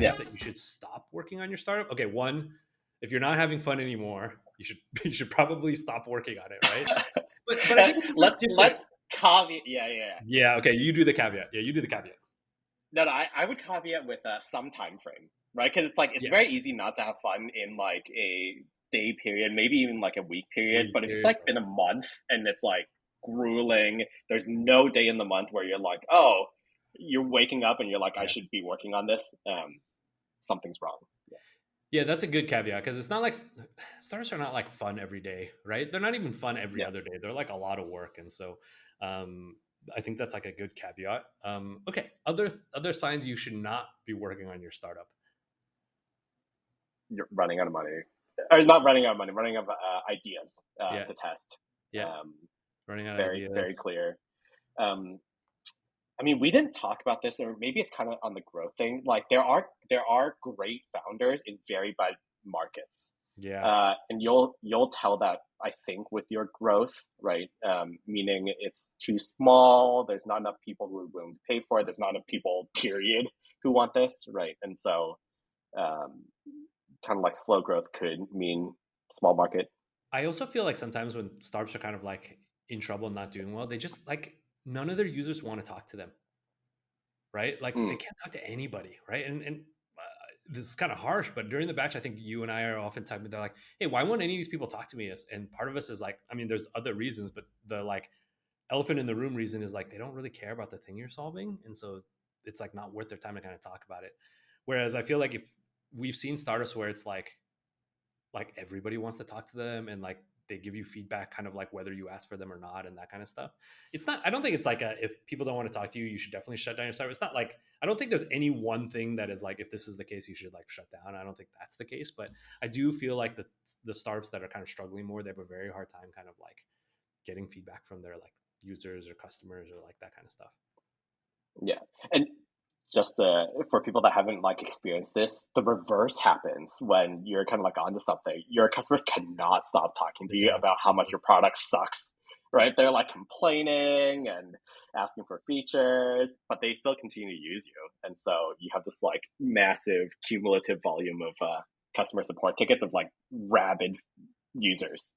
signs that you should stop working on your startup? Okay, one, if you're not having fun anymore, you should probably stop working on it, right? But I think it's also different. let's caveat. Yeah. Yeah. Okay. You do the caveat. Yeah. You do the caveat. No, I would caveat with some time frame, right? Because it's like it's very Yes. easy not to have fun in like a day period, maybe even like a week period. Week But if it's period. like been a month and it's like grueling, there's no day in the month where you're like, oh, you're waking up and you're like, I Yeah. should be working on this. Something's wrong. Yeah, that's a good caveat because it's not like startups are not like fun every day, right? They're not even fun every Yeah. other day. They're like a lot of work, and so I think that's like a good caveat. Okay, other signs you should not be working on your startup. You're running out of money, or not running out of money, running out of ideas Yeah, to test. yeah, running out of Very, ideas. very clear. Um, I mean, we didn't talk about this, or maybe it's kind of on the growth thing. Like there are great founders in very bad markets, Yeah, and you'll tell that, I think, with your growth, right? Meaning it's too small. There's not enough people who are willing to pay for it. There's not enough people, period, who want this, right? And so, um, kind of like slow growth could mean small market. I also feel like sometimes when startups are kind of like in trouble and not doing well, they just like none of their users want to talk to them, right? Like they Mm, can't talk to anybody, right? And this is kind of harsh, but during the batch, I think you and I are often talking. They're like, "Hey, why won't any of these people talk to me?" And part of us is like, I mean, there's other reasons, but the like elephant in the room reason is like they don't really care about the thing you're solving, and so it's like not worth their time to kind of talk about it. Whereas I feel like if we've seen startups where it's like everybody wants to talk to them and like they give you feedback kind of like whether you ask for them or not and that kind of stuff. It's not, I don't think it's like a, if people don't want to talk to you, you should definitely shut down your startup. It's not like, I don't think there's any one thing that is like, if this is the case, you should like shut down. I don't think that's the case, but I do feel like the startups that are kind of struggling more, they have a very hard time kind of like getting feedback from their like users or customers or like that kind of stuff. yeah, and just for people that haven't like experienced this, the reverse happens when you're kind of like onto something. Your customers cannot stop talking to They you cannot. about how much your product sucks, right? They're like complaining and asking for features, but they still continue to use you. And so you have this like massive cumulative volume of customer support tickets of like rabid users.